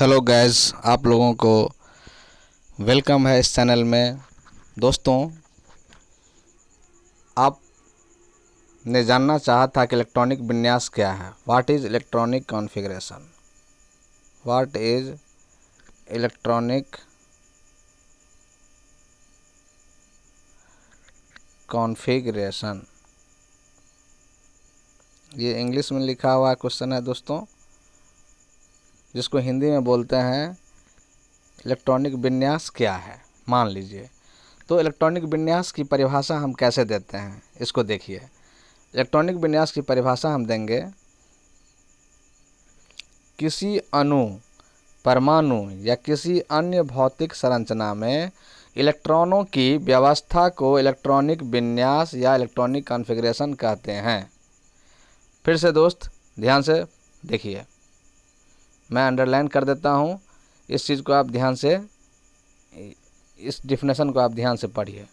Hello guys, आप लोगों को वेलकम है इस चैनल में। दोस्तों, आपने जानना चाहा था कि इलेक्ट्रॉनिक विन्यास क्या है। What is electronic configuration. What is electronic configuration, ये इंग्लिश में लिखा हुआ क्वेश्चन है दोस्तों, जिसको हिंदी में बोलते हैं इलेक्ट्रॉनिक विन्यास क्या है। मान लीजिए, तो इलेक्ट्रॉनिक विन्यास की परिभाषा हम कैसे देते हैं, इसको देखिए। इलेक्ट्रॉनिक विन्यास की परिभाषा हम देंगे, किसी अणु, परमाणु या किसी अन्य भौतिक संरचना में इलेक्ट्रॉनों की व्यवस्था को इलेक्ट्रॉनिक विन्यास या इलेक्ट्रॉनिक कॉन्फ़िगरेशन कहते हैं। फिर से दोस्त ध्यान से देखिए, मैं अंडरलाइन कर देता हूँ, इस चीज़ को आप ध्यान से, इस डिफिनेशन को आप ध्यान से पढ़िए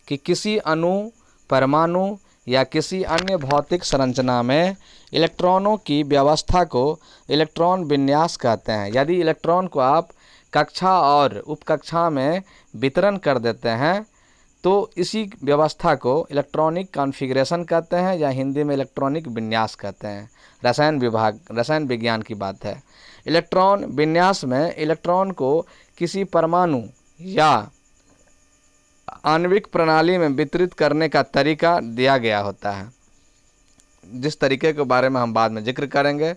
कि किसी अणु, परमाणु या किसी अन्य भौतिक संरचना में इलेक्ट्रॉनों की व्यवस्था को इलेक्ट्रॉन विन्यास कहते हैं। यदि इलेक्ट्रॉन को आप कक्षा और उपकक्षा में वितरण कर देते हैं तो इसी व्यवस्था को इलेक्ट्रॉनिक कॉन्फ़िगरेशन कहते हैं, या हिंदी में इलेक्ट्रॉनिक विन्यास कहते हैं। रसायन विज्ञान की बात है। इलेक्ट्रॉन विन्यास में इलेक्ट्रॉन को किसी परमाणु या आणविक प्रणाली में वितरित करने का तरीका दिया गया होता है, जिस तरीके के बारे में हम बाद में जिक्र करेंगे।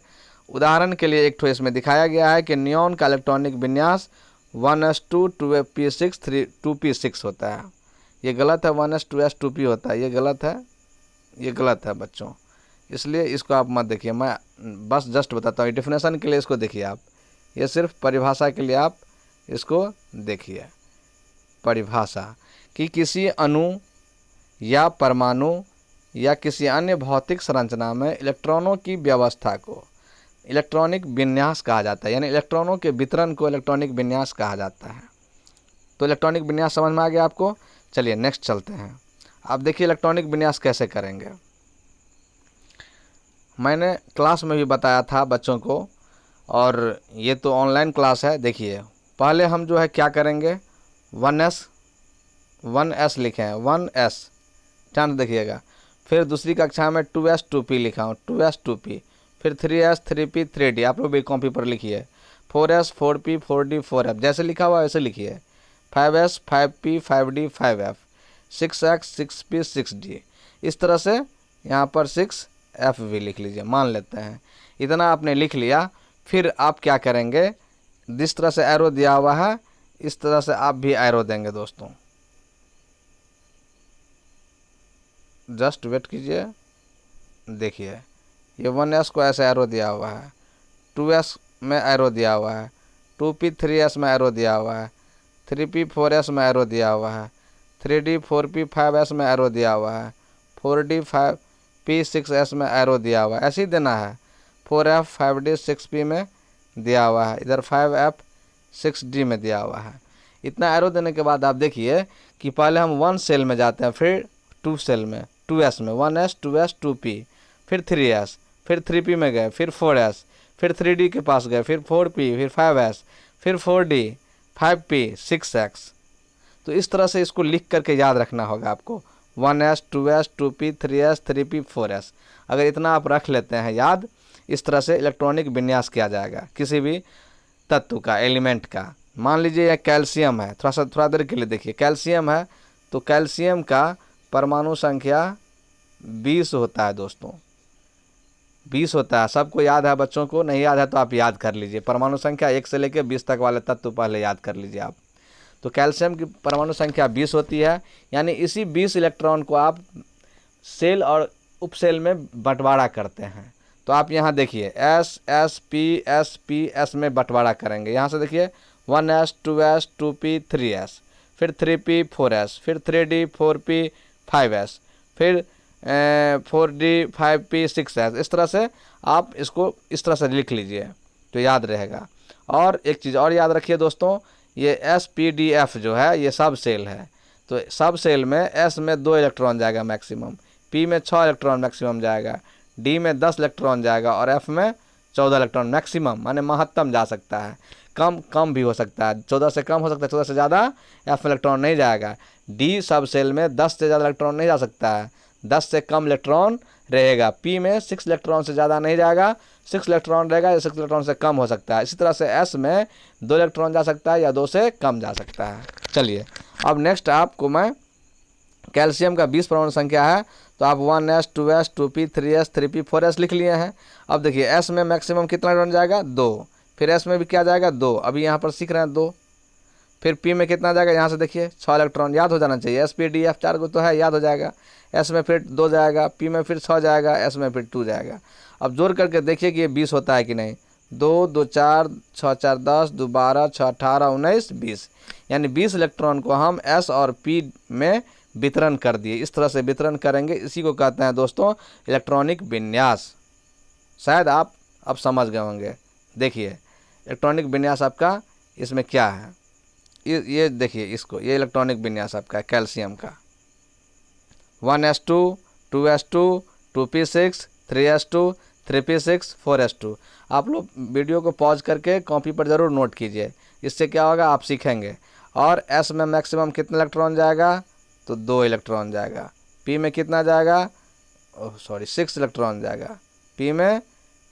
उदाहरण के लिए एक ठो इसमें दिखाया गया है कि नियॉन का इलेक्ट्रॉनिक विन्यास 1s2 2p6 2p6 होता है। ये गलत है, 1s2s 2p होता है, ये गलत है बच्चों, इसलिए इसको आप मत देखिए। मैं बस जस्ट बताता हूँ, डिफिनेशन के लिए इसको देखिए आप, ये सिर्फ परिभाषा के लिए आप इसको देखिए। परिभाषा कि किसी अणु या परमाणु या किसी अन्य भौतिक संरचना में इलेक्ट्रॉनों की व्यवस्था को इलेक्ट्रॉनिक विन्यास कहा जाता है, यानी इलेक्ट्रॉनों के वितरण को इलेक्ट्रॉनिक विन्यास कहा जाता है। तो इलेक्ट्रॉनिक विन्यास समझ में आ गया आपको। चलिए नेक्स्ट चलते हैं। आप देखिए इलेक्ट्रॉनिक विन्यास कैसे करेंगे। मैंने क्लास में भी बताया था बच्चों को, और ये तो ऑनलाइन क्लास है। देखिए पहले हम जो है क्या करेंगे, 1s लिखे हैं, 1s, ध्यान से देखिएगा। फिर दूसरी कक्षा में 2s 2p लिखा हूँ, 2s 2p, फिर 3s 3p 3d, आप लोग भी कॉपी पर लिखिए। 4s 4p 4d 4f, जैसे लिखा हुआ वैसे लिखिए। 5s 5p 5d 5f, 6x 6p 6d, इस तरह से यहाँ पर 6f भी लिख लीजिए, मान लेते हैं। इतना आपने लिख लिया, फिर आप क्या करेंगे, जिस तरह से एरो दिया हुआ है इस तरह से आप भी एरो देंगे दोस्तों। जस्ट वेट कीजिए, देखिए ये 1s को ऐसे एरो दिया हुआ है, 2s में एरो दिया हुआ है, 2p 3s में एरो दिया हुआ है, 3p 4s में एरो दिया हुआ है, 3d 4p 5s में एरो दिया हुआ है, 4d 5p 6s में एरो दिया हुआ है, ऐसे ही देना है। 4f 5d 6p में दिया हुआ है, इधर 5f 6d में दिया हुआ है। इतना एरो देने के बाद आप देखिए कि पहले हम 1 सेल में जाते हैं, फिर 2 सेल में, 2s में, 1s 2s 2p, फिर 3s, फिर 3p में गए, फिर 4s, फिर 3d के पास गए, फिर 4p, फिर 5s, फिर 4d 5p 6x। तो इस तरह से इसको लिख करके याद रखना होगा आपको, 1s 2s 2p 3s 3p 4s। अगर इतना आप रख लेते हैं याद, इस तरह से इलेक्ट्रॉनिक विन्यास किया जाएगा किसी भी तत्व का, एलिमेंट का। मान लीजिए यह कैल्शियम है, थोड़ा देर के लिए देखिए, कैल्शियम है तो कैल्शियम का परमाणु संख्या 20 होता है दोस्तों, 20 होता है। सबको याद है, बच्चों को नहीं याद है तो आप याद कर लीजिए। परमाणु संख्या 1 से लेकर 20 तक वाले तत्व पहले याद कर लीजिए आप। तो कैल्शियम की परमाणु संख्या 20 होती है, यानी इसी 20 इलेक्ट्रॉन को आप सेल और उपसेल में बंटवारा करते हैं। तो आप यहाँ देखिए s s p s p s में बंटवारा करेंगे। यहाँ से देखिए 1s 2s 2p 3s, फिर 3p 4s, फिर 3d 4p 5s, फिर 4d 5p 6s। इस तरह से आप इसको इस तरह से लिख लीजिए तो याद रहेगा। और एक चीज़ और याद रखिए दोस्तों, ये spdf जो है ये सब सेल है। तो सब सेल में s में 2 इलेक्ट्रॉन जाएगा मैक्सिमम, p में 6 इलेक्ट्रॉन मैक्सिमम जाएगा, d में 10 इलेक्ट्रॉन जाएगा और f में 14 इलेक्ट्रॉन मैक्सिमम माने महत्तम जा सकता है, कम भी हो सकता है, 14 से कम हो सकता है, 14 से ज़्यादा एफ में इलेक्ट्रॉन नहीं जाएगा। डी सब सेल में 10 से ज़्यादा इलेक्ट्रॉन नहीं जा सकता है, 10 से कम इलेक्ट्रॉन रहेगा। पी में 6 इलेक्ट्रॉन से ज़्यादा नहीं जाएगा, 6 इलेक्ट्रॉन रहेगा या 6 इलेक्ट्रॉन से कम हो सकता है। इसी तरह से एस में 2 इलेक्ट्रॉन जा सकता है या 2 से कम जा सकता है। चलिए अब नेक्स्ट आपको मैं कैल्शियम का 20 परमाणु संख्या है, तो आप 1s 2s 2p 3s 3p 4s लिख लिए हैं। अब देखिए एस में मैक्सिमम कितना इलेक्ट्रॉन जाएगा 2, फिर एस में भी क्या जाएगा 2, अभी यहाँ पर सीख रहे हैं 2। फिर पी में कितना जाएगा, यहाँ से देखिए 6 इलेक्ट्रॉन, याद हो जाना चाहिए, एस पी डी एफ 4 को तो है, याद हो जाएगा। एस में फिर 2 जाएगा, पी में फिर 6 जाएगा, एस में फिर 2 जाएगा। अब जोड़ करके देखिए कि ये 20 होता है कि नहीं। 2 2 4 6 4 10 2 12 6 18 19 20, यानी 20 इलेक्ट्रॉन को हम एस और पी में वितरण कर दिए। इस तरह से वितरण करेंगे, इसी को कहते हैं दोस्तों इलेक्ट्रॉनिक विन्यास। शायद आप अब समझ गए होंगे। देखिए इलेक्ट्रॉनिक विन्यास आपका इसमें क्या है, ये देखिए इसको, ये इलेक्ट्रॉनिक विन्यास आपका है कैल्शियम का। 1s2 2s2 2p6 3s2 3p6 4s2। आप लोग वीडियो को पॉज करके कॉपी पर ज़रूर नोट कीजिए, इससे क्या होगा आप सीखेंगे। और एस में मैक्सिमम कितना इलेक्ट्रॉन जाएगा, तो 2 इलेक्ट्रॉन जाएगा। पी में कितना जाएगा, 6 इलेक्ट्रॉन जाएगा। पी में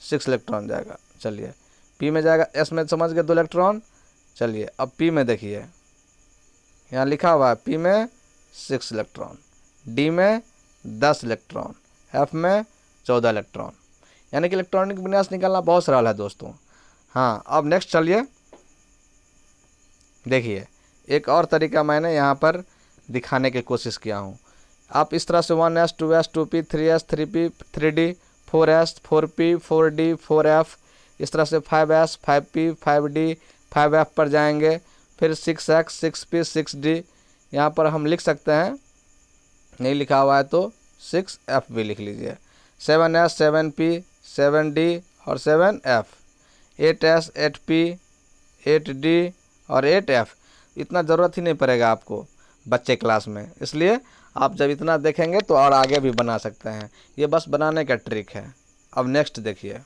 6 इलेक्ट्रॉन जाएगा। चलिए पी में जाएगा, एस में समझ गए 2 इलेक्ट्रॉन। चलिए अब पी में देखिए, यहाँ लिखा हुआ है पी में 6 इलेक्ट्रॉन, डी में 10 इलेक्ट्रॉन, एफ में 14 इलेक्ट्रॉन। यानी कि इलेक्ट्रॉनिक विन्यास निकालना बहुत सरल है दोस्तों। हाँ अब नेक्स्ट चलिए देखिए, एक और तरीका मैंने यहाँ पर दिखाने की कोशिश किया हूँ। आप इस तरह से 1s 2s 2p 3s 3p 3d 4s 4p 4d 4f, इस तरह से 5s 5p 5d 5f पर जाएंगे। फिर 6x 6p 6d, यहाँ पर हम लिख सकते हैं, नहीं लिखा हुआ है तो 6f भी लिख लीजिए। 7s 7p 7d और 7f, 8s 8p 8d और 8f। इतना ज़रूरत ही नहीं पड़ेगा आपको बच्चे क्लास में, इसलिए आप जब इतना देखेंगे तो और आगे भी बना सकते हैं। ये बस बनाने का ट्रिक है। अब नेक्स्ट देखिए,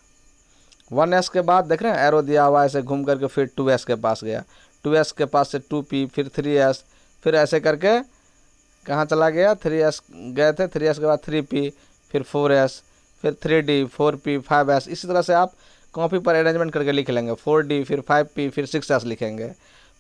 1s के बाद देख रहे हैं एरो दिया हुआ है, ऐसे घूम करके फिर 2s के पास गया, 2s के पास से 2p फिर 3s, फिर ऐसे करके कहाँ चला गया, 3s गए थे, 3s के बाद 3p फिर 4s फिर 3d 4p 5s। इसी तरह से आप कॉपी पर अरेंजमेंट करके लिख लेंगे। 4d फिर 5p फिर 6s लिखेंगे,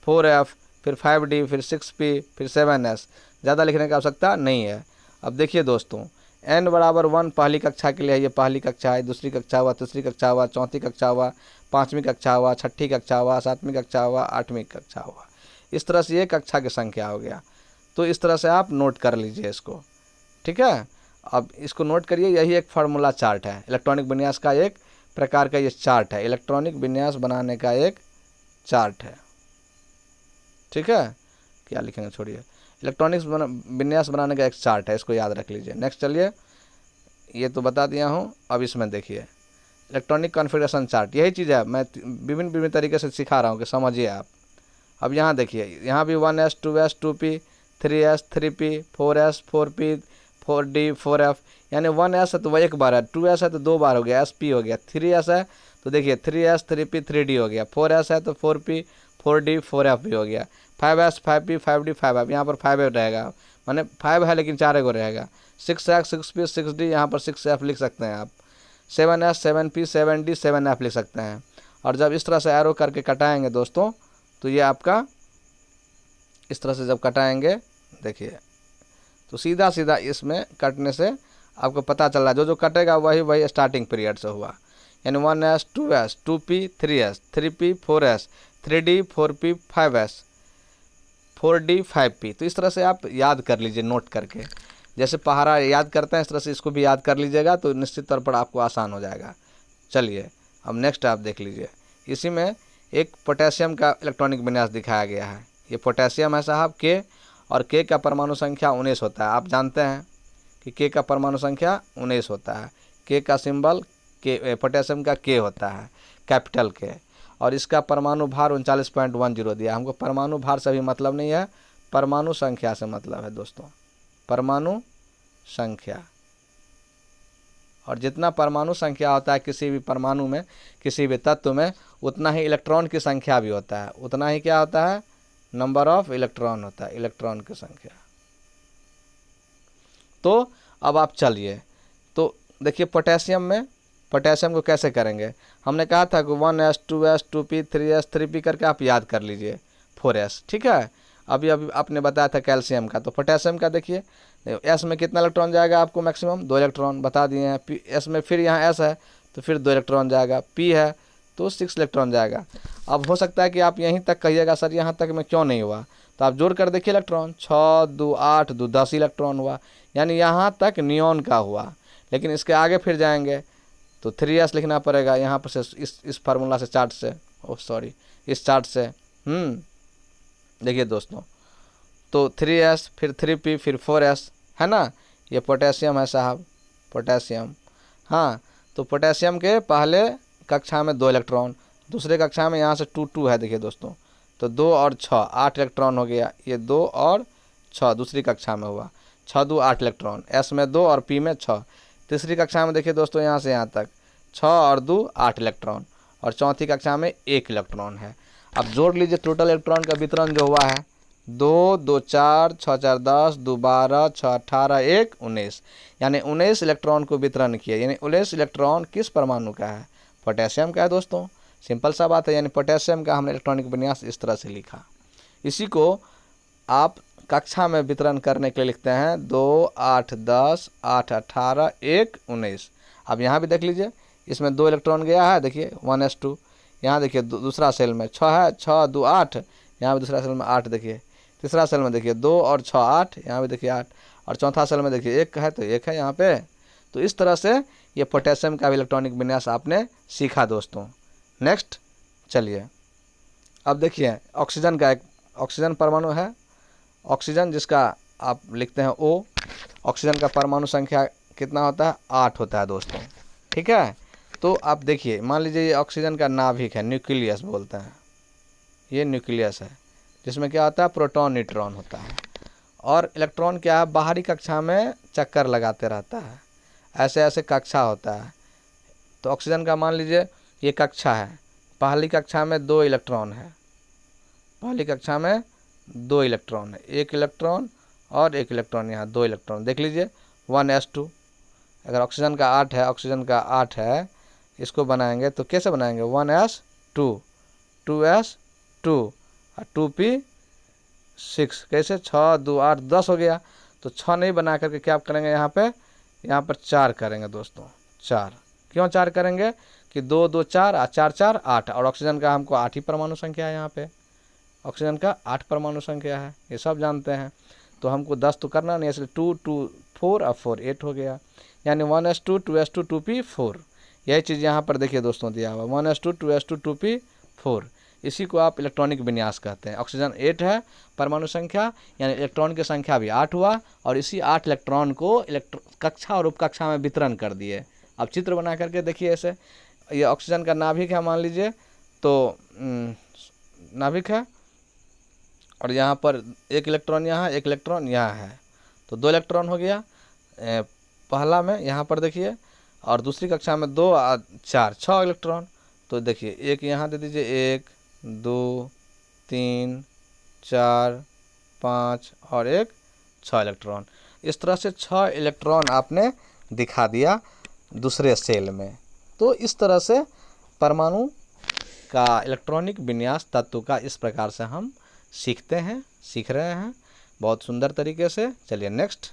4f फिर 5d फिर 6p फिर 7s। ज़्यादा लिखने की आवश्यकता नहीं है। अब देखिए दोस्तों, n बराबर 1 पहली कक्षा के लिए है, ये पहली कक्षा है, दूसरी कक्षा हुआ, तीसरी कक्षा हुआ, चौथी कक्षा हुआ, पाँचवीं कक्षा हुआ, छठी कक्षा हुआ, सातवीं कक्षा हुआ, आठवीं कक्षा हुआ। इस तरह से ये कक्षा की संख्या हो गया। तो इस तरह से आप नोट कर लीजिए इसको, ठीक है। अब इसको नोट करिए, यही एक फार्मूला चार्ट है, इलेक्ट्रॉनिक विन्यास का एक प्रकार का ये चार्ट है, इलेक्ट्रॉनिक विन्यास बनाने का एक चार्ट है, ठीक है। क्या लिखेंगे छोड़िए, इलेक्ट्रॉनिक्स विन्यास बनाने का एक चार्ट है, इसको याद रख लीजिए। नेक्स्ट चलिए, ये तो बता दिया हूँ। अब इसमें देखिए इलेक्ट्रॉनिक कॉन्फ़िगरेशन चार्ट, यही चीज़ है, मैं विभिन्न तरीके से सिखा रहा हूँ कि समझिए आप। अब यहाँ देखिए, यहाँ भी 1s 2s 2p 3s 3p 4s 4p 4d 4f, यानी 1s है तो वह एक बार है, 2s है तो 2 बार हो गया, sp हो गया, 3s है तो देखिए 3s 3p 3d हो गया, 4s है तो 4p 4d 4f भी हो गया, 5s 5p 5d 5f, यहाँ पर 5 रहेगा, माने 5 है लेकिन 4 को रहेगा। 6x 6p 6d, यहाँ पर 6f लिख सकते हैं आप। 7s 7p 7d 7f लिख सकते हैं। और जब इस तरह से एरो करके कटाएंगे दोस्तों, तो ये आपका इस तरह से जब कटाएंगे देखिए, तो सीधा सीधा इसमें कटने से आपको पता चल रहा है, जो कटेगा वही स्टार्टिंग पीरियड से हुआ। यानी 1s 2s 2p 3s 3p 4s 3d 4p 5s 4d 5p। तो इस तरह से आप याद कर लीजिए नोट करके, जैसे पहाड़ा याद करते हैं इस तरह से इसको भी याद कर लीजिएगा, तो निश्चित तौर पर आपको आसान हो जाएगा। चलिए अब नेक्स्ट आप देख लीजिए, इसी में एक पोटेशियम का इलेक्ट्रॉनिक विन्यास दिखाया गया है। ये पोटेशियम है साहब K, और K का परमाणु संख्या 19 होता है। आप जानते हैं कि K का परमाणु संख्या 19 होता है। K का सिंबल K, पोटेशियम का K होता है, कैपिटल K, और इसका परमाणु भार 39.10 दिया। हमको परमाणु भार से भी मतलब नहीं है, परमाणु संख्या से मतलब है दोस्तों, परमाणु संख्या। और जितना परमाणु संख्या होता है किसी भी परमाणु में, किसी भी तत्व में, उतना ही इलेक्ट्रॉन की संख्या भी होता है, उतना ही क्या होता है, नंबर ऑफ इलेक्ट्रॉन होता है, इलेक्ट्रॉन की संख्या। तो अब आप चलिए, तो देखिए पोटेशियम में, पोटेशियम को कैसे करेंगे, हमने कहा था कि 1s 2s 2p 3s 3p करके आप याद कर लीजिए, 4s, ठीक है। अभी आपने बताया था कैल्शियम का, तो पोटेशियम का देखिए, एस में कितना इलेक्ट्रॉन जाएगा आपको, मैक्सिमम 2 इलेक्ट्रॉन बता दिए हैं। पी एस में फिर यहाँ एस है तो फिर 2 इलेक्ट्रॉन जाएगा, पी है तो 6 इलेक्ट्रॉन जाएगा। अब हो सकता है कि आप यहीं तक कहिएगा सर यहाँ तक में क्यों नहीं हुआ, तो आप जोड़ कर देखिए इलेक्ट्रॉन, 6 2 8 2 10 इलेक्ट्रॉन हुआ, यानी यहाँ तक नियॉन का हुआ। लेकिन इसके आगे फिर जाएंगे तो 3s लिखना पड़ेगा यहाँ पर से, इस फार्मूला से, चार्ट से, ओह सॉरी, इस चार्ट से। देखिए दोस्तों, तो 3s फिर 3p फिर 4s है ना, ये पोटेशियम है साहब, पोटेशियम। हाँ, तो पोटेशियम के पहले कक्षा में 2 इलेक्ट्रॉन, दूसरे कक्षा में यहाँ से 2 2 है, देखिए दोस्तों, तो 2 और 6 8 इलेक्ट्रॉन हो गया, ये 2 और 6 दूसरी कक्षा में हुआ, 6 2 8 इलेक्ट्रॉन, s में 2 और p में 6। तीसरी कक्षा में देखिए दोस्तों यहाँ से यहाँ तक 6 और 2 8 इलेक्ट्रॉन, और चौथी कक्षा में 1 इलेक्ट्रॉन है। अब जोड़ लीजिए टोटल इलेक्ट्रॉन का वितरण जो हुआ है, 2 2 4 6 4 10 2 12 6 18 1 19, यानी 19 इलेक्ट्रॉन को वितरण किया। यानी 19 इलेक्ट्रॉन किस परमाणु का है, पोटेशियम का है दोस्तों, सिंपल सा बात है। यानी पोटेशियम का हमने इलेक्ट्रॉनिक विन्यास इस तरह से लिखा। इसी को आप कक्षा में वितरण करने के लिए लिखते हैं 2 8 10 8 18 1 19। अब यहाँ भी देख लीजिए, इसमें 2 इलेक्ट्रॉन गया है, देखिए 1s2, यहाँ देखिए दूसरा सेल में 6 है, 6 2 8, यहाँ भी दूसरा सेल में 8, देखिए तीसरा सेल में देखिए 2 और 6 8, यहाँ भी देखिए 8, और चौथा सेल में देखिए 1 है तो 1 है यहाँ पे। तो इस तरह से ये पोटेशियम का भी इलेक्ट्रॉनिक विन्यास आपने सीखा दोस्तों। नेक्स्ट चलिए, अब देखिए ऑक्सीजन का एक ऑक्सीजन परमाणु है, ऑक्सीजन जिसका आप लिखते हैं O, ऑक्सीजन का परमाणु संख्या कितना होता है, 8 होता है दोस्तों, ठीक है। तो आप देखिए, मान लीजिए ये ऑक्सीजन का नाभिक है, न्यूक्लियस बोलते हैं, ये न्यूक्लियस है, जिसमें क्या होता है, प्रोटॉन न्यूट्रॉन होता है, और इलेक्ट्रॉन क्या है, बाहरी कक्षा में चक्कर लगाते रहता है, ऐसे ऐसे कक्षा होता है। तो ऑक्सीजन का मान लीजिए ये कक्षा है, पहली कक्षा में 2 इलेक्ट्रॉन है, पहली कक्षा में 2 इलेक्ट्रॉन है, 1 इलेक्ट्रॉन और 1 इलेक्ट्रॉन, यहाँ 2 इलेक्ट्रॉन देख लीजिए, 1s2। अगर ऑक्सीजन का 8 है, ऑक्सीजन का 8 है, इसको बनाएंगे तो कैसे बनाएंगे, 1s2 2s2 और 2p6, कैसे, 6 2 8 10 हो गया। तो 6 नहीं बना करके क्या करेंगे, यहाँ पर 4 करेंगे दोस्तों, 4। क्यों 4 करेंगे कि 2 2 4 और 4 4 8, और ऑक्सीजन का हमको 8 ही परमाणु संख्या है, यहाँ पे ऑक्सीजन का 8 परमाणु संख्या है, ये सब जानते हैं। तो हमको 10 तो करना नहीं, इसलिए 2 2 4 और 4 8 हो गया, यानी 1s2 2s2 2p 4। यही चीज़ यहाँ पर देखिए दोस्तों दिया हुआ, 1s2 2s2 2p 4। इसी को आप इलेक्ट्रॉनिक विन्यास कहते हैं। ऑक्सीजन 8 है परमाणु संख्या, यानी इलेक्ट्रॉन की संख्या भी 8 हुआ, और इसी 8 इलेक्ट्रॉन को कक्षा और उपकक्षा में वितरण कर दिए। अब चित्र बना करके देखिए, ऐसे ये ऑक्सीजन का नाभिक है मान लीजिए, तो नाभिक है, और यहाँ पर 1 इलेक्ट्रॉन यहाँ, 1 इलेक्ट्रॉन यहाँ है, तो 2 इलेक्ट्रॉन हो गया पहला में, यहाँ पर देखिए, और दूसरी कक्षा में 2 और 4 6 इलेक्ट्रॉन। तो देखिए 1 यहाँ दे दीजिए, 1 2 3 4 5 और 1 6 इलेक्ट्रॉन। इस तरह से 6 इलेक्ट्रॉन आपने दिखा दिया दूसरे सेल में। तो इस तरह से परमाणु का इलेक्ट्रॉनिक विन्यास तत्व का इस प्रकार से हम सीख रहे हैं बहुत सुंदर तरीके से। चलिए नेक्स्ट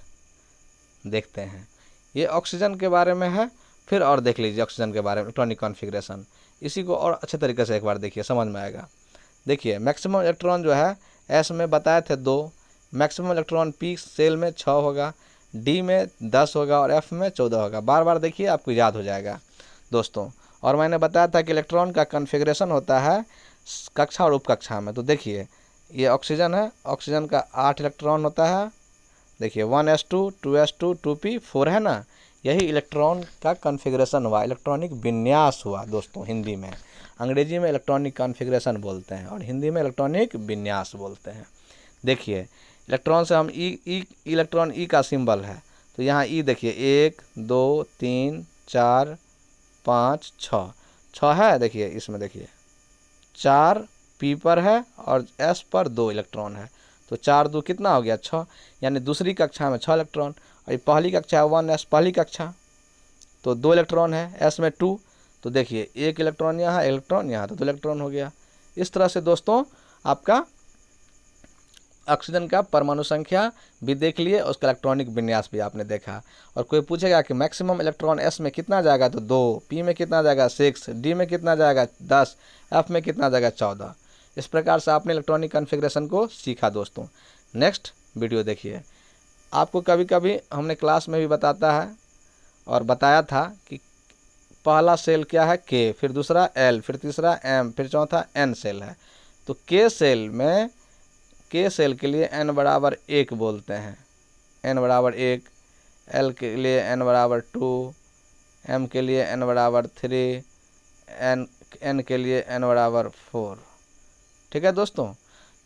देखते हैं, ये ऑक्सीजन के बारे में है। फिर और देख लीजिए ऑक्सीजन के बारे में इलेक्ट्रॉनिक कॉन्फ़िगरेशन, इसी को और अच्छे तरीके से एक बार देखिए, समझ में आएगा। देखिए मैक्सिमम इलेक्ट्रॉन जो है एस में बताए थे 2, मैक्सिमम इलेक्ट्रॉन पी सेल में 6 होगा, डी में 10 होगा और एफ में 14 होगा। बार बार देखिए आपको याद हो जाएगा दोस्तों। और मैंने बताया था कि इलेक्ट्रॉन का कॉन्फ़िगरेशन होता है कक्षा और उपकक्षा में। तो देखिए ये ऑक्सीजन है, ऑक्सीजन का 8 इलेक्ट्रॉन होता है, देखिए 1s2 2s2 2p 4 है ना, यही इलेक्ट्रॉन का कॉन्फ़िगरेशन हुआ, इलेक्ट्रॉनिक विन्यास हुआ दोस्तों। हिंदी में, अंग्रेजी में इलेक्ट्रॉनिक कॉन्फ़िगरेशन बोलते हैं और हिंदी में इलेक्ट्रॉनिक विन्यास बोलते हैं। देखिए इलेक्ट्रॉन से हम इलेक्ट्रॉन ई का सिंबल है, तो यहाँ ई देखिए 1 2 3 4 5 6 6 है। देखिए इसमें देखिए 4 p पर है और s पर 2 इलेक्ट्रॉन है, तो 4 2 कितना हो गया 6, यानी दूसरी कक्षा में 6 इलेक्ट्रॉन। और ये पहली कक्षा है 1s पहली कक्षा, तो 2 इलेक्ट्रॉन है, s में 2, तो देखिए 1 इलेक्ट्रॉन यहाँ, इलेक्ट्रॉन यहाँ, तो 2 इलेक्ट्रॉन हो गया। इस तरह से दोस्तों आपका ऑक्सीजन का परमाणु संख्या भी देख लिए, उसका इलेक्ट्रॉनिक विन्यास भी आपने देखा। और कोई पूछेगा कि मैक्सिमम इलेक्ट्रॉन s में कितना जाएगा, तो 2, p में कितना जाएगा 6, d में कितना जाएगा 10, f में कितना जाएगा 14। इस प्रकार से आपने इलेक्ट्रॉनिक कॉन्फ़िगरेशन को सीखा दोस्तों। नेक्स्ट वीडियो देखिए। आपको कभी कभी हमने क्लास में भी बताता है और बताया था कि पहला सेल क्या है K, फिर दूसरा L, फिर तीसरा M, फिर चौथा N सेल है। तो K सेल के लिए n बराबर 1 बोलते हैं, n बराबर 1, L के लिए n बराबर 2, M के लिए n बराबर 3, N के लिए n बराबर 4। ठीक है दोस्तों,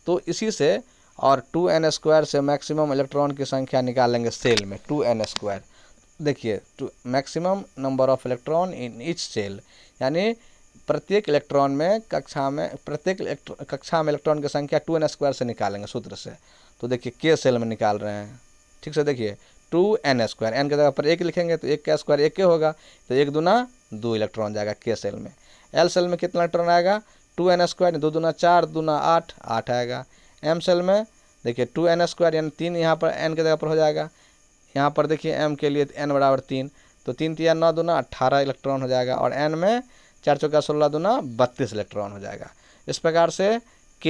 तो इसी से और 2n² से मैक्सिमम इलेक्ट्रॉन की संख्या निकालेंगे सेल में, 2n²। देखिए maximum number of electron in each shell, यानी प्रत्येक इलेक्ट्रॉन में कक्षा में इलेक्ट्रॉन की संख्या 2n² से निकालेंगे सूत्र से। तो देखिए K सेल में निकाल रहे हैं, ठीक से देखिए 2n², n की जगह पर 1 लिखेंगे तो 1 का स्क्वायर 1 होगा, तो 1 दूना 2 इलेक्ट्रॉन जाएगा K सेल में। L सेल में कितना इलेक्ट्रॉन आएगा 2n², 2 दूना 4, दूना 8, 8 आएगा। M सेल में देखिए 2n² यानी 3 यहाँ पर n की जगह पर हो जाएगा। यहाँ पर देखिए M के लिए n बराबर 3, तो 3 3 9 दूना 18 इलेक्ट्रॉन हो जाएगा। और N में 4 चौका 16 दूना 32 इलेक्ट्रॉन हो जाएगा। इस प्रकार से K,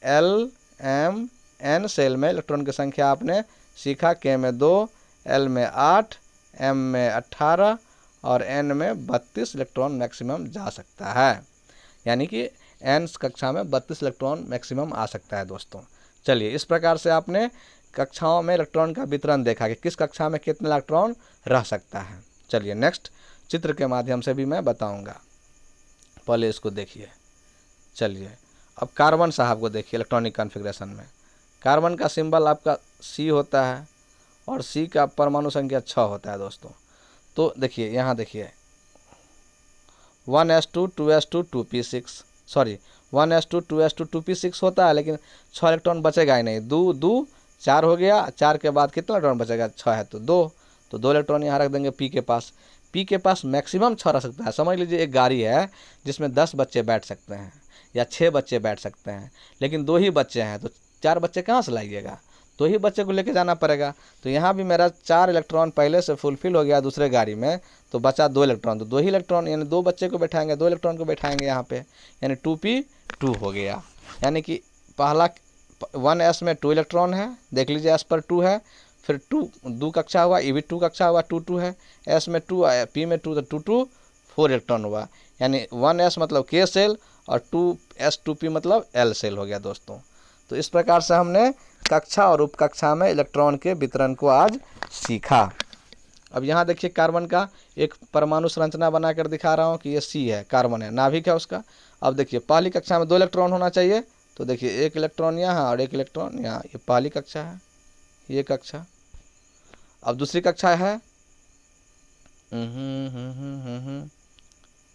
L, M, N shell में इलेक्ट्रॉन की संख्या आपने सीखा। K में 2, L में 8, M में 18 और N में 32 इलेक्ट्रॉन मैक्सिमम जा सकता है, यानी कि N कक्षा में 32 इलेक्ट्रॉन मैक्सिमम आ सकता है दोस्तों। चलिए, इस प्रकार से आपने कक्षाओं में इलेक्ट्रॉन का वितरण देखा कि किस कक्षा में कितने इलेक्ट्रॉन रह सकता है। चलिए नेक्स्ट चित्र के माध्यम से भी मैं बताऊंगा, पहले इसको देखिए। चलिए अब कार्बन साहब को देखिए। इलेक्ट्रॉनिक कॉन्फ़िगरेशन में कार्बन का सिंबल आपका C होता है और C का परमाणु संख्या 6 होता है दोस्तों। तो देखिए यहाँ देखिए 1s2 2s2 2p6, sorry 1s2 2s2 2p6 होता है, लेकिन 6 इलेक्ट्रॉन बचेगा ही नहीं। 2 2 4 हो गया, 4 के बाद कितना इलेक्ट्रॉन बचेगा 6 है तो 2, तो 2 इलेक्ट्रॉन यहाँ रख देंगे P के पास। P के पास मैक्सिमम 6 रह सकता है। समझ लीजिए एक गाड़ी है जिसमें 10 बच्चे बैठ सकते हैं या 6 बच्चे बैठ सकते हैं, लेकिन 2 ही बच्चे हैं, तो 4 बच्चे कहाँ से लाइएगा, 2 ही बच्चे को लेके जाना पड़ेगा। तो यहाँ भी मेरा 4 इलेक्ट्रॉन पहले से फुलफिल हो गया दूसरे गाड़ी में, तो बचा 2 इलेक्ट्रॉन, तो 2 ही इलेक्ट्रॉन यानी 2 बच्चे को बैठाएंगे, 2 इलेक्ट्रॉन को बैठाएंगे यहाँ पे, यानी 2p2 हो गया। यानी कि पहला 1s में 2 इलेक्ट्रॉन है, देख लीजिए s पर 2 है, फिर 2 कक्षा हुआ, ये भी 2 कक्षा हुआ, 2 2 है, s में 2 आया, p में 2, तो 2 2 4 इलेक्ट्रॉन हुआ, यानी 1s मतलब K सेल और 2s 2p मतलब L सेल हो गया दोस्तों। तो इस प्रकार से हमने कक्षा और उपकक्षा में इलेक्ट्रॉन के वितरण को आज सीखा। अब यहाँ देखिए कार्बन का एक परमाणु संरचना बनाकर दिखा रहा हूँ कि ये C है, कार्बन है, नाभिक है उसका। अब देखिए पहली कक्षा में 2 इलेक्ट्रॉन होना चाहिए, तो देखिए 1 इलेक्ट्रॉन यहाँ और 1 इलेक्ट्रॉन यहाँ, ये पहली कक्षा है, ये कक्षा। अब दूसरी कक्षा है,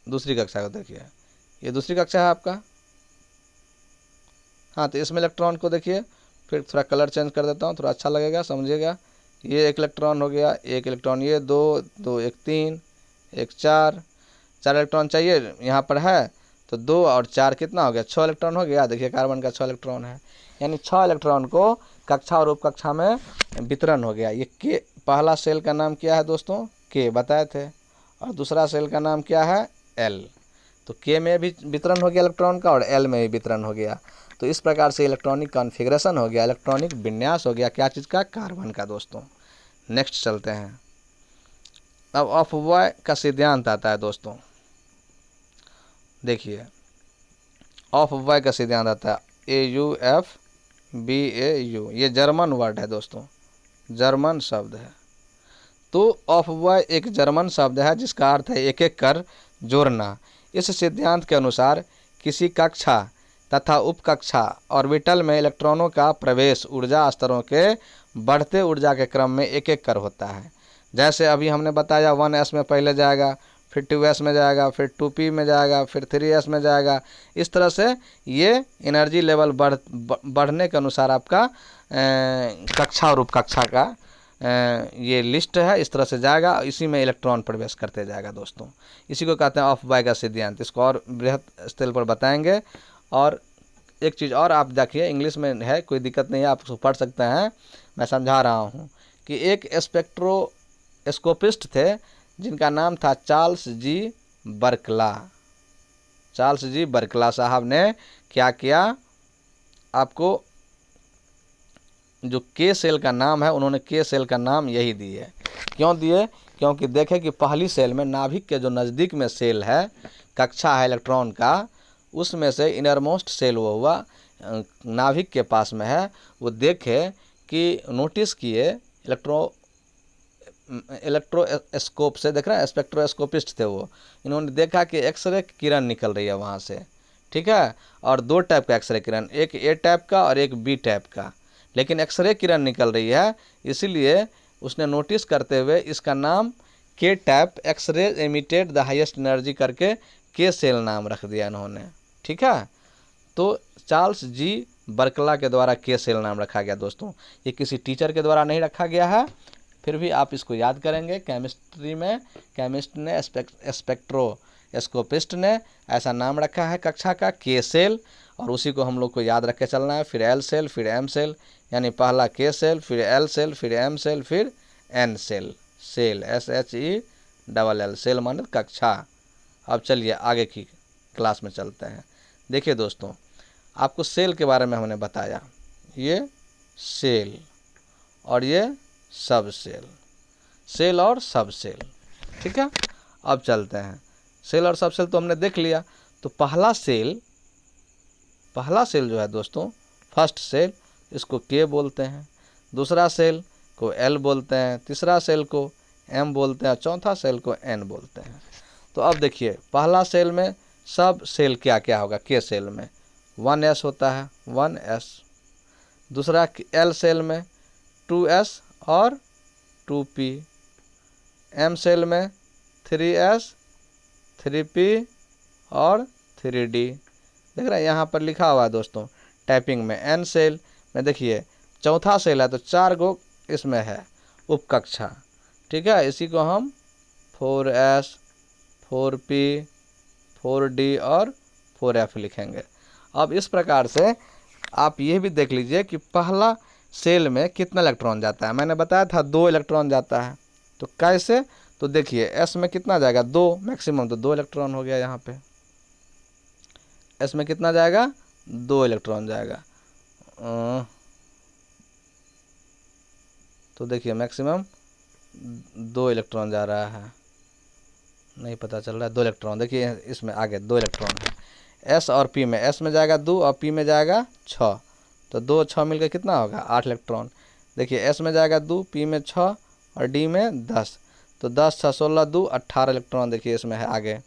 दूसरी कक्षा को देखिए, ये दूसरी कक्षा है आपका। हाँ, तो इसमें इलेक्ट्रॉन को देखिए, फिर थोड़ा कलर चेंज कर देता हूँ, थोड़ा अच्छा लगेगा, समझिएगा। ये 1 इलेक्ट्रॉन हो गया, 1 इलेक्ट्रॉन, ये 2 2 1 3 1 4 इलेक्ट्रॉन चाहिए यहाँ पर है, तो 2 और 4 कितना हो गया 6 इलेक्ट्रॉन हो गया। देखिए कार्बन का 6 इलेक्ट्रॉन है, यानी 6 इलेक्ट्रॉन को कक्षा और उपकक्षा में वितरण हो गया। ये K, पहला सेल का नाम क्या है दोस्तों, K बताए थे, और दूसरा सेल का नाम क्या है L। तो K में भी वितरण हो गया इलेक्ट्रॉन का और L में भी वितरण हो गया। तो इस प्रकार से इलेक्ट्रॉनिक कॉन्फ़िगरेशन हो गया, इलेक्ट्रॉनिक विन्यास हो गया, क्या चीज़ का, कार्बन का दोस्तों। नेक्स्ट चलते हैं। अब अपव्यय का सिद्धांत आता है दोस्तों। देखिए अपव्यय का सिद्धांत आता है, AUFBAU, ये जर्मन वर्ड है दोस्तों, जर्मन शब्द है। तो अपव्यय एक जर्मन शब्द है जिसका अर्थ है एक एक कर जोड़ना। इस सिद्धांत के अनुसार किसी कक्षा तथा उपकक्षा ऑर्बिटल में इलेक्ट्रॉनों का प्रवेश ऊर्जा स्तरों के बढ़ते ऊर्जा के क्रम में एक एक कर होता है। जैसे अभी हमने बताया 1s में पहले जाएगा, फिर 2s में जाएगा, फिर 2p में जाएगा, फिर 3s में जाएगा। इस तरह से ये एनर्जी लेवल बढ़ने के अनुसार आपका कक्षा और उपकक्षा का ये लिस्ट है, इस तरह से जाएगा। इसी में इलेक्ट्रॉन प्रवेश करते जाएगा दोस्तों। इसी को कहते हैं अफबाय का सिद्धांत। इसको और बृहद स्तर पर बताएंगे। और एक चीज़ और आप देखिए, इंग्लिश में है, कोई दिक्कत नहीं है, आप उसको पढ़ सकते हैं, मैं समझा रहा हूँ कि एक स्पेक्ट्रोस्कोपिस्ट थे जिनका नाम था चार्ल्स जी बर्कला। चार्ल्स जी बर्कला साहब ने क्या किया, आपको जो के सेल का नाम है, उन्होंने के सेल का नाम यही दिए। क्यों दिए? क्योंकि देखें कि पहली सेल में नाभिक के जो नज़दीक में सेल है, कक्षा है इलेक्ट्रॉन का, उसमें से इनरमोस्ट सेल वो हुआ नाभिक के पास में है। वो देखे कि नोटिस किए इलेक्ट्रोस्कोप से, देख रहे हैं, स्पेक्ट्रोस्कोपिस्ट थे वो। इन्होंने देखा कि एक्सरे किरण निकल रही है वहाँ से, ठीक है। और दो टाइप का एक्सरे किरण, एक ए टाइप का और एक बी टाइप का, लेकिन एक्सरे किरण निकल रही है। इसीलिए उसने नोटिस करते हुए इसका नाम K type X-ray emitted the highest energy करके के सेल नाम रख दिया इन्होंने, ठीक है। तो चार्ल्स जी बर्कला के द्वारा के सेल नाम रखा गया दोस्तों। ये किसी टीचर के द्वारा नहीं रखा गया है, फिर भी आप इसको याद करेंगे। केमिस्ट्री में केमिस्ट ने स्पेक्ट्रोस्कोपिस्ट ने ऐसा नाम रखा है कक्षा का, के सेल, और उसी को हम लोग को याद रख के चलना है। फिर एल सेल, फिर एम सेल, यानी पहला के सेल, फिर एल सेल, फिर एम सेल, फिर N shell. Shell SHELL, shell माने कक्षा। अब चलिए आगे की क्लास में चलते हैं। देखिए दोस्तों, आपको सेल के बारे में हमने बताया, ये सेल और ये सब सेल, सेल और सब सेल, ठीक है। अब चलते हैं, सेल और सब सेल तो हमने देख लिया। तो पहला सेल जो है दोस्तों, फर्स्ट सेल, इसको के बोलते हैं। दूसरा सेल को एल बोलते हैं, तीसरा सेल को एम बोलते हैं, चौथा सेल को एन बोलते हैं। तो अब देखिए, पहला सेल में सब सेल क्या क्या होगा? के सेल में 1s होता है, 1s। दूसरा एल सेल में 2s और 2p। एम सेल में 3s, 3p और 3d। देख रहे हैं यहाँ पर लिखा हुआ है दोस्तों टाइपिंग में। एन सेल में देखिए चौथा सेल है, तो 4 गो इसमें है उपकक्षा, ठीक है। इसी को हम 4s, 4p, 4d और 4f लिखेंगे। अब इस प्रकार से आप ये भी देख लीजिए कि पहला सेल में कितना इलेक्ट्रॉन जाता है। मैंने बताया था 2 इलेक्ट्रॉन जाता है। तो कैसे? तो देखिए एस में कितना जाएगा? 2 मैक्सिमम, तो 2 इलेक्ट्रॉन हो गया यहाँ पे। एस में कितना जाएगा? 2 इलेक्ट्रॉन जाएगा। तो देखिए मैक्सिमम 2 इलेक्ट्रॉन जा रहा है, नहीं पता चल रहा है। 2 इलेक्ट्रॉन, देखिए इसमें आगे 2 इलेक्ट्रॉन है। एस और पी में, एस में जाएगा 2 और पी में जाएगा 6, तो 2 6 मिलकर कितना होगा? 8 इलेक्ट्रॉन। देखिए एस में जाएगा 2, पी में 6 और डी में 10, तो 10 6 16 2 18 इलेक्ट्रॉन देखिए इसमें है आगे।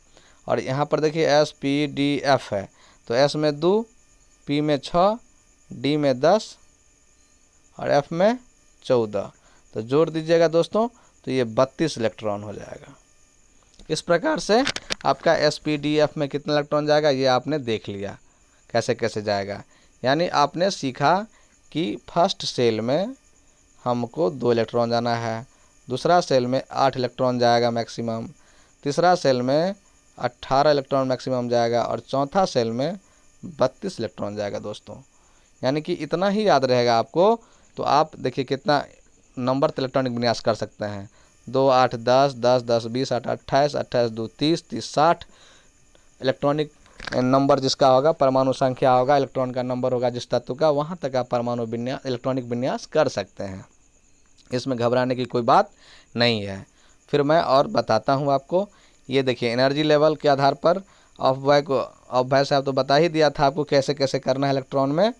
और यहाँ पर देखिए एस पी डी एफ है, तो एस में 2, पी में 6, डी में 10 और एफ में 14। तो जोड़ दीजिएगा दोस्तों, तो ये 32 इलेक्ट्रॉन हो जाएगा। इस प्रकार से आपका SPDF में कितना इलेक्ट्रॉन जाएगा ये आपने देख लिया कैसे कैसे जाएगा। यानी आपने सीखा कि फर्स्ट सेल में हमको 2 इलेक्ट्रॉन जाना है, दूसरा सेल में 8 इलेक्ट्रॉन जाएगा मैक्सिमम, तीसरा सेल में 18 इलेक्ट्रॉन मैक्सिमम जाएगा और चौथा सेल में 32 इलेक्ट्रॉन जाएगा दोस्तों। यानी कि इतना ही याद रहेगा आपको, तो आप देखिए कितना नंबर इलेक्ट्रॉनिक विन्यास कर सकते हैं। 2 8 10 10 10 20 8 28 28 2 30 30 60 इलेक्ट्रॉनिक नंबर जिसका होगा, परमाणु संख्या होगा, इलेक्ट्रॉन का नंबर होगा जिस तत्व का, वहाँ तक आप परमाणु विन्यास, इलेक्ट्रॉनिक विन्यास कर सकते हैं। इसमें घबराने की कोई बात नहीं है। फिर मैं और बताता हूँ आपको। ये देखिए एनर्जी लेवल के आधार पर अफबाय साहब तो बता ही दिया था आपको कैसे कैसे करना है इलेक्ट्रॉन में।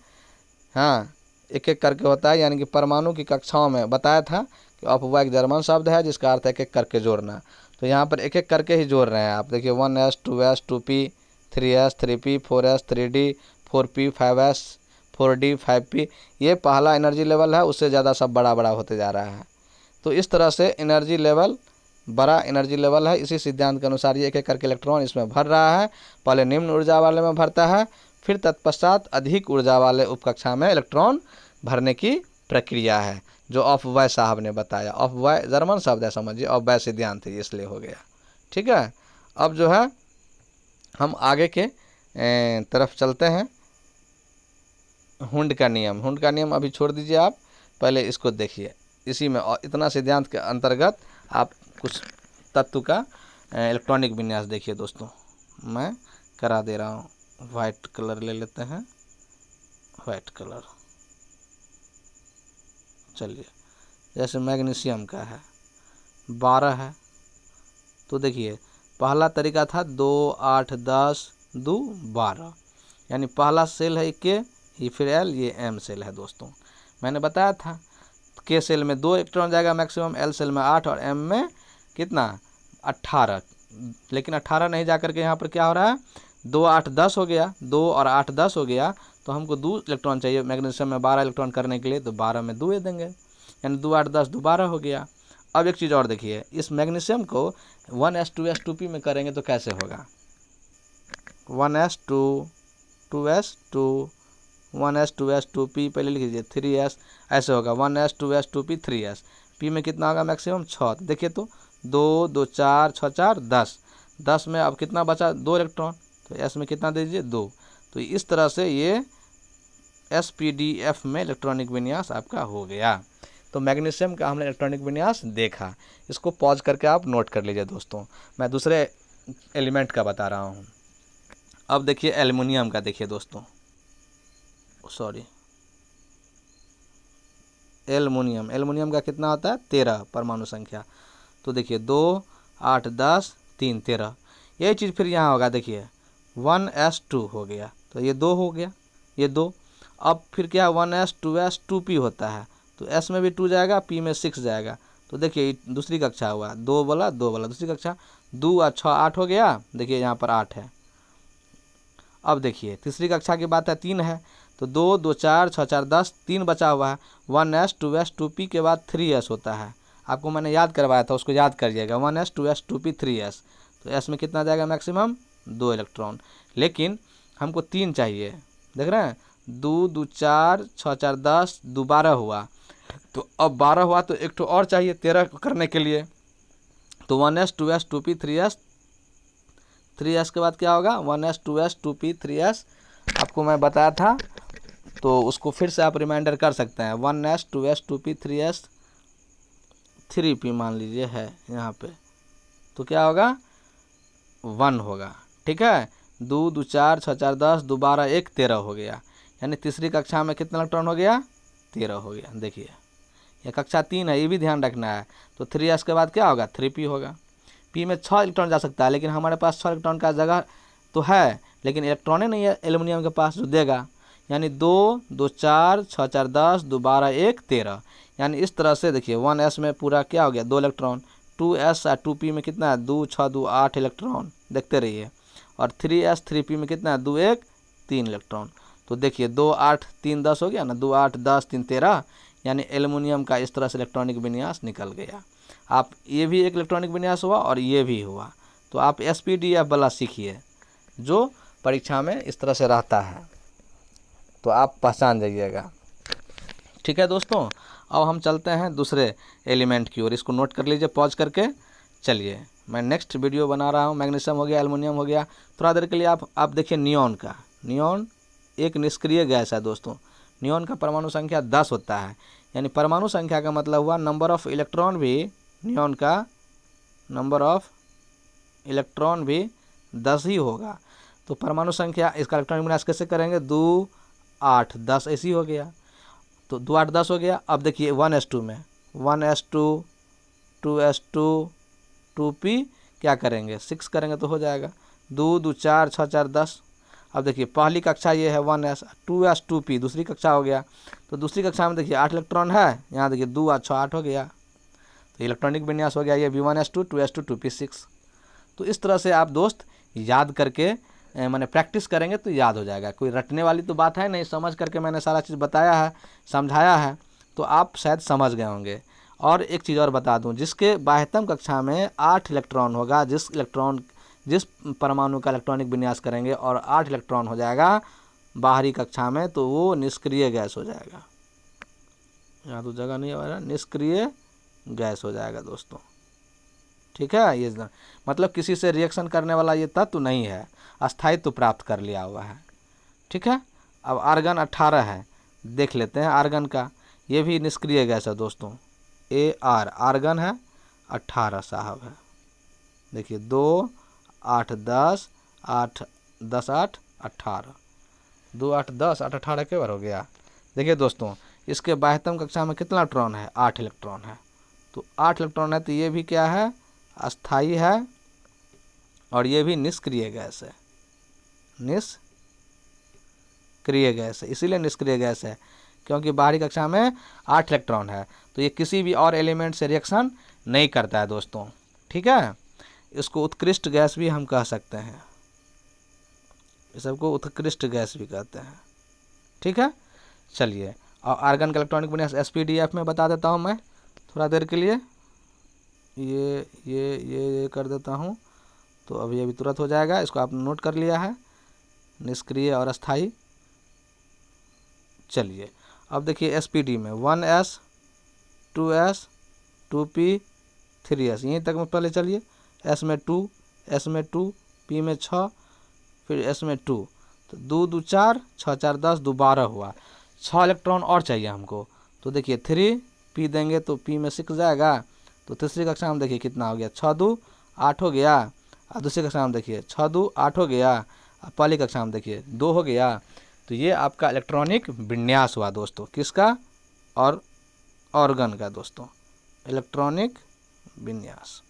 हाँ, एक एक करके होता है, यानी कि परमाणु की कक्षाओं में बताया था कि अफबाय एक जर्मन शब्द है जिसका अर्थ है एक एक करके जोड़ना। तो यहाँ पर एक एक करके ही जोड़ रहे हैं आप। देखिए 1s 2s 2p 3s 3p 4s 3d 4p 5s 4d 5p। ये पहला एनर्जी लेवल है, उससे ज़्यादा सब बड़ा बड़ा होते जा रहा है। तो इस तरह से एनर्जी लेवल बड़ा एनर्जी लेवल है। इसी सिद्धांत के अनुसार ये एक एक करके इलेक्ट्रॉन इसमें भर रहा है। पहले निम्न ऊर्जा वाले में भरता है, फिर तत्पश्चात अधिक ऊर्जा वाले उपकक्षा में इलेक्ट्रॉन भरने की प्रक्रिया है, जो ऑफबाय साहब ने बताया। ऑफबाय जर्मन शब्द है, समझिए, ऑफबाय सिद्धांत है, इसलिए हो गया। ठीक है, अब जो है हम आगे के तरफ चलते हैं। हुंड का नियम, हुंड का नियम अभी छोड़ दीजिए, आप पहले इसको देखिए। इसी में इतना सिद्धांत के अंतर्गत आप कुछ तत्व का इलेक्ट्रॉनिक विन्यास देखिए दोस्तों। मैं करा दे रहा हूँ, वाइट कलर ले लेते हैं, वाइट कलर। चलिए, जैसे मैग्नीशियम का है 12 है, तो देखिए पहला तरीका था 2 8 10 2 12, यानी पहला सेल है के, ये फिर एल, ये एम सेल है दोस्तों। मैंने बताया था के सेल में 2 इलेक्ट्रॉन जाएगा मैक्सिमम, एल सेल में 8 और एम में कितना 18। लेकिन 18 नहीं जा करके यहाँ पर क्या हो रहा है 2 8 10 हो गया, 2 और 8 10 हो गया, तो हमको 2 इलेक्ट्रॉन चाहिए मैग्नीशियम में 12 इलेक्ट्रॉन करने के लिए, तो 12 में 2 देंगे, यानी 2 8 10 2 12 हो गया। अब एक चीज़ और देखिए, इस मैग्नीशियम को 1s2s2p में करेंगे तो कैसे होगा, 1s2 2s2 1s2s2p, पहले लिख लीजिए 3s, ऐसे होगा 1s2s2p 3s। p में कितना होगा मैक्सिमम 6, देखिए तो 2 2 4 6 4 10, 10 में अब कितना बचा 2 इलेक्ट्रॉन, तो s में कितना दे दीजिए 2। तो इस तरह से ये spdf में इलेक्ट्रॉनिक विन्यास आपका हो गया। तो मैग्नीशियम का हमने इलेक्ट्रॉनिक विन्यास देखा, इसको पॉज करके आप नोट कर लीजिए दोस्तों। मैं दूसरे एलिमेंट का बता रहा हूँ। अब देखिए एल्युमिनियम का, देखिए दोस्तों, सॉरी, एल्युमिनियम का कितना होता है 13 परमाणु संख्या। तो देखिए 2 8 10 3 13, यही चीज़ फिर यहाँ होगा, देखिए 1s2 हो गया, तो ये 2 हो गया, ये 2। अब फिर क्या 1s2s2p होता है, तो s में भी 2 जाएगा, p में 6 जाएगा। तो देखिए दूसरी कक्षा हुआ, 2 वाला दूसरी कक्षा, 2 और 6 8 हो गया, देखिए यहाँ पर 8 है। अब देखिए तीसरी कक्षा की बात है, 3 है, तो 2 2 4 6 4 10, 3 बचा हुआ है, 1s 2s 2p के बाद 3s होता है। आपको मैंने याद करवाया था, उसको याद करिएगा, 1s 2s 2p 3s। तो s में कितना जाएगा मैक्सिमम 2 इलेक्ट्रॉन, लेकिन हमको 3 चाहिए, देख रहे हैं 2 2 4 6 4 10 2 12 हुआ, तो अब 12 हुआ तो एक तो और चाहिए 13 करने के लिए, तो 1s 2s 2p 3s, 3s के बाद क्या होगा 1s 2s 2p 3s, आपको मैं बताया था, तो उसको फिर से आप रिमाइंडर कर सकते हैं। 1s 2s 2p 3s 3p मान लीजिए है यहाँ पे, तो क्या होगा 1 होगा, ठीक है। 2 2 4 6 4 10 2 12 1 13 हो गया, यानी तीसरी कक्षा में कितना इलेक्ट्रॉन हो गया 13 हो गया। देखिए ये कक्षा 3 है, ये भी ध्यान रखना है। तो 3s के बाद क्या होगा 3p होगा। p में 6 इलेक्ट्रॉन जा सकता है, लेकिन हमारे पास 6 इलेक्ट्रॉन का जगह तो है, लेकिन इलेक्ट्रॉन ही नहीं है एल्युमिनियम के पास जो देगा, यानी 2 2 4 6 4 10 2 12 1 13, यानी इस तरह से देखिए 1s में पूरा क्या हो गया 2 इलेक्ट्रॉन, 2s और 2p में कितना है 2 6 2 8 इलेक्ट्रॉन, देखते रहिए, और 3s 3p में कितना है 2 1 3 इलेक्ट्रॉन। तो देखिए 2 8 3 10 हो गया ना, 2 8 10 3 13, यानी एल्युमिनियम का इस तरह से इलेक्ट्रॉनिक विन्यास निकल गया। आप ये भी एक इलेक्ट्रॉनिक विन्यास हुआ और ये भी हुआ, तो आप spdf वाला सीखिए जो परीक्षा में इस तरह से रहता है, तो आप पहचान जाइएगा। ठीक है दोस्तों, अब हम चलते हैं दूसरे एलिमेंट की ओर, इसको नोट कर लीजिए पॉज करके। चलिए मैं नेक्स्ट वीडियो बना रहा हूँ। मैग्नीशियम हो गया, एल्युमिनियम हो गया, थोड़ा देर के लिए आप देखिए नियॉन का। नियॉन एक निष्क्रिय गैस है दोस्तों। नियॉन का परमाणु संख्या 10 होता है, यानी परमाणु संख्या का मतलब हुआ नंबर ऑफ इलेक्ट्रॉन भी, नियॉन का नंबर ऑफ इलेक्ट्रॉन भी 10 ही होगा। तो परमाणु संख्या, इसका इलेक्ट्रॉनिक विन्यास कैसे करेंगे 2 8 10 ऐसी हो गया, तो 2 8 10 हो गया। अब देखिए 1s2 में 1s2 2s2 2p क्या करेंगे 6 करेंगे तो हो जाएगा, 2 2 4 6 4 10। अब देखिए पहली कक्षा ये है 1s 2s 2p, दूसरी कक्षा हो गया, तो दूसरी कक्षा में देखिए 8 इलेक्ट्रॉन है, यहाँ देखिए 2 और 6 8 हो गया, तो इलेक्ट्रॉनिक विन्यास हो गया ये v1s2 2s2 2p6। तो इस तरह से आप दोस्त याद करके मैंने प्रैक्टिस करेंगे तो याद हो जाएगा। कोई रटने वाली तो बात है नहीं, समझ करके मैंने सारा चीज़ बताया है, समझाया है, तो आप शायद समझ गए होंगे। और एक चीज़ और बता दूं, जिसके बाह्यतम कक्षा में 8 इलेक्ट्रॉन होगा, जिस परमाणु का इलेक्ट्रॉनिक विन्यास करेंगे और 8 इलेक्ट्रॉन हो जाएगा बाहरी कक्षा में, तो वो निष्क्रिय गैस हो जाएगा। यहाँ तो जगह नहीं है, निष्क्रिय गैस हो जाएगा दोस्तों। ठीक है, ये मतलब किसी से रिएक्शन करने वाला ये तत्व नहीं है, अस्थायित्व प्राप्त कर लिया हुआ है। ठीक है, अब आर्गन 18 है, देख लेते हैं आर्गन का। ये भी निष्क्रिय गैस है दोस्तों, AR आर्गन है, 18 साहब है। देखिए 2 8 10 8 10 8 18, 2 8 10 8 18 के बार हो गया। देखिए दोस्तों, इसके बाह्यतम कक्षा में कितना इलेक्ट्रॉन है, 8 इलेक्ट्रॉन है। तो 8 इलेक्ट्रॉन है, तो ये भी क्या है, अस्थाई है, और ये भी निष्क्रिय गैस है, निष्क्रिय गैस है। इसीलिए निष्क्रिय गैस है क्योंकि बाहरी कक्षा में 8 इलेक्ट्रॉन है, तो ये किसी भी और एलिमेंट से रिएक्शन नहीं करता है दोस्तों। ठीक है, इसको उत्कृष्ट गैस भी हम कह सकते हैं, इस सबको उत्कृष्ट गैस भी कहते हैं। ठीक है, चलिए, और आर्गन का इलेक्ट्रॉनिक विन्यास SPDF में बता देता हूँ मैं थोड़ा देर के लिए। ये कर देता हूँ, तो अभी तुरंत हो जाएगा। इसको आपने नोट कर लिया है, निष्क्रिय और अस्थाई। चलिए, अब देखिए SPD में 1s 2s 2p 3s, यहीं तक में पहले चलिए। s में 2, s में 2, p में 6, फिर s में 2, तो 2 2 4, 6 4 10, 2 12 हुआ। 6 इलेक्ट्रॉन और चाहिए हमको, तो देखिए 3p देंगे तो p में 6 जाएगा। तो तीसरी कक्षा में देखिए कितना हो गया, 6 2 8 हो गया। और दूसरी कक्षा में देखिए 6 2 8 हो गया। पहली कक्षा में देखिए 2 हो गया। तो ये आपका इलेक्ट्रॉनिक विन्यास हुआ दोस्तों, किसका, और ऑर्गन का दोस्तों, इलेक्ट्रॉनिक विन्यास।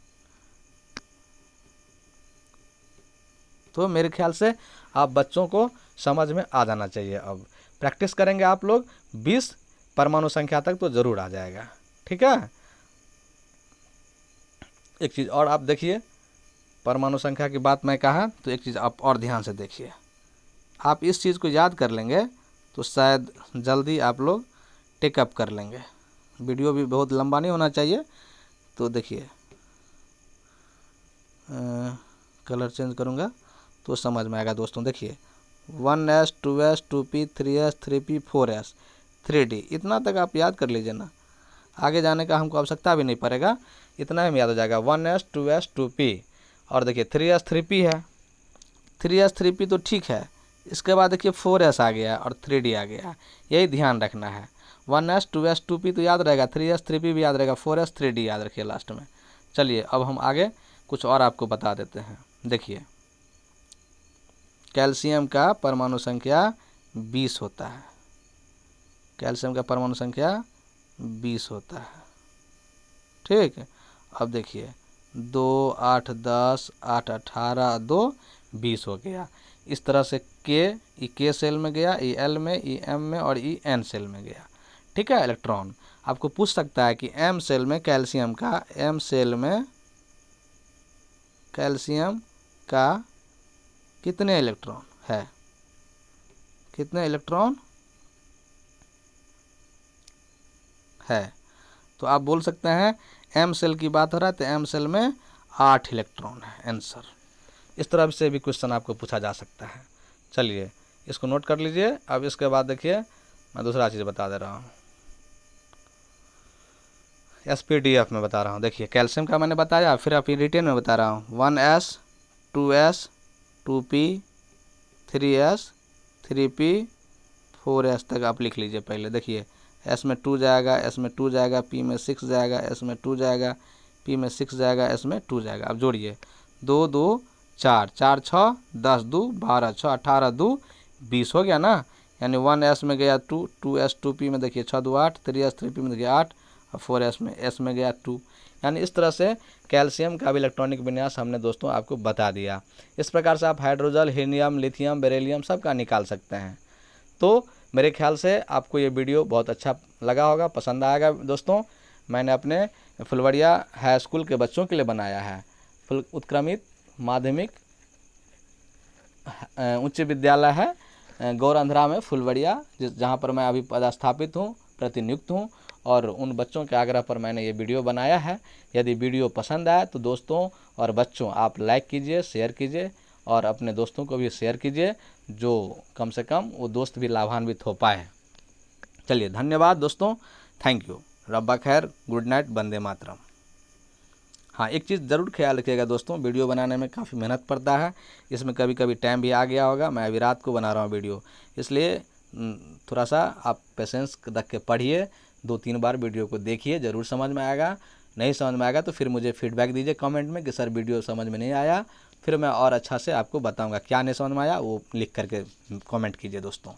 तो मेरे ख्याल से आप बच्चों को समझ में आ जाना चाहिए। अब प्रैक्टिस करेंगे आप लोग, 20 परमाणु संख्या तक तो ज़रूर आ जाएगा। ठीक है, एक चीज़ और आप देखिए, परमाणु संख्या की बात मैं कहा, तो एक चीज़ आप और ध्यान से देखिए। आप इस चीज़ को याद कर लेंगे तो शायद जल्दी आप लोग टेकअप कर लेंगे। वीडियो भी बहुत लंबा नहीं होना चाहिए। तो देखिए, कलर चेंज करूँगा तो समझ में आएगा दोस्तों। देखिए 1s 2s 2p 3s 3p 4s 3d, इतना तक आप याद कर लीजिए ना, आगे जाने का हमको आवश्यकता भी नहीं पड़ेगा, इतना ही में याद हो जाएगा। 1s 2s 2p, और देखिए 3s 3p है, 3s 3p तो ठीक है। इसके बाद देखिए 4s आ गया और 3d आ गया, यही ध्यान रखना है। 1s 2s 2p तो याद रहेगा, 3s 3p भी याद रहेगा, 4s 3d याद रखिए लास्ट में। चलिए, अब हम आगे कुछ और आपको बता देते हैं। देखिए, कैल्शियम का परमाणु संख्या 20 होता है, कैल्शियम का परमाणु संख्या 20 होता है। ठीक है, अब देखिए 2 8 10 8 18 2 20 हो गया। इस तरह से के सेल में गया, L में, M में, और N सेल में गया। ठीक है, इलेक्ट्रॉन आपको पूछ सकता है कि M सेल में कैल्शियम का, M सेल में कैल्शियम का कितने इलेक्ट्रॉन है, कितने इलेक्ट्रॉन है। तो आप बोल सकते हैं M सेल की बात हो रहा है तो M सेल में 8 इलेक्ट्रॉन है आंसर। इस तरह से भी क्वेश्चन आपको पूछा जा सकता है। चलिए, इसको नोट कर लीजिए। अब इसके बाद देखिए, मैं दूसरा चीज़ बता दे रहा हूँ, SPDF में बता रहा हूँ। देखिए, कैल्शियम का मैंने बताया, फिर आप रिटेन में बता रहा हूँ। 1s 2s 2p 3s 3p 4s तक आप लिख लीजिए पहले। देखिए, s में 2 जाएगा, s में 2 जाएगा, p में 6 जाएगा, s में 2 जाएगा, p में 6 जाएगा, s में 2 जाएगा। अब जोड़िए, 2 2 4 4 6 10 2 12 6 18 2 20 हो गया ना। यानी 1s में गया 2, 2s 2p में देखिए 6 2 8, 3s 3p में देखिए 8, और 4s में s में गया 2। यानी इस तरह से कैल्शियम का भी इलेक्ट्रॉनिक विन्यास हमने दोस्तों आपको बता दिया। इस प्रकार से आप हाइड्रोजन, हीलियम, लिथियम, बेरिलियम सब का निकाल सकते हैं। तो मेरे ख्याल से आपको ये वीडियो बहुत अच्छा लगा होगा, पसंद आएगा दोस्तों। मैंने अपने फुलवड़िया हाई स्कूल के बच्चों के लिए बनाया है, उत्क्रमित माध्यमिक उच्च विद्यालय है गौर अंधरा में फुलवड़िया, जहाँ पर मैं अभी पदस्थापित हूँ। प्रति नियुक्त हूँ और उन बच्चों के आग्रह पर मैंने ये वीडियो बनाया है। यदि वीडियो पसंद आए तो दोस्तों और बच्चों आप लाइक कीजिए, शेयर कीजिए और अपने दोस्तों को भी शेयर कीजिए, जो कम से कम वो दोस्त भी लाभान्वित हो पाए। चलिए, धन्यवाद दोस्तों, थैंक यू। रब्बा खैर, गुड नाइट, वंदे मातरम। हाँ, एक चीज़ ज़रूर ख्याल रखिएगा दोस्तों, वीडियो बनाने में काफ़ी मेहनत पड़ता है, इसमें कभी कभी टाइम भी आ गया होगा। मैं अभी रात को बना रहा हूँ वीडियो, इसलिए थोड़ा सा आप पेशेंस रख के पढ़िए, 2-3 बार वीडियो को देखिए, ज़रूर समझ में आएगा। नहीं समझ में आएगा तो फिर मुझे फीडबैक दीजिए कमेंट में कि सर वीडियो समझ में नहीं आया, फिर मैं और अच्छा से आपको बताऊँगा क्या नहीं समझ में आया, वो लिख करके कमेंट कीजिए दोस्तों।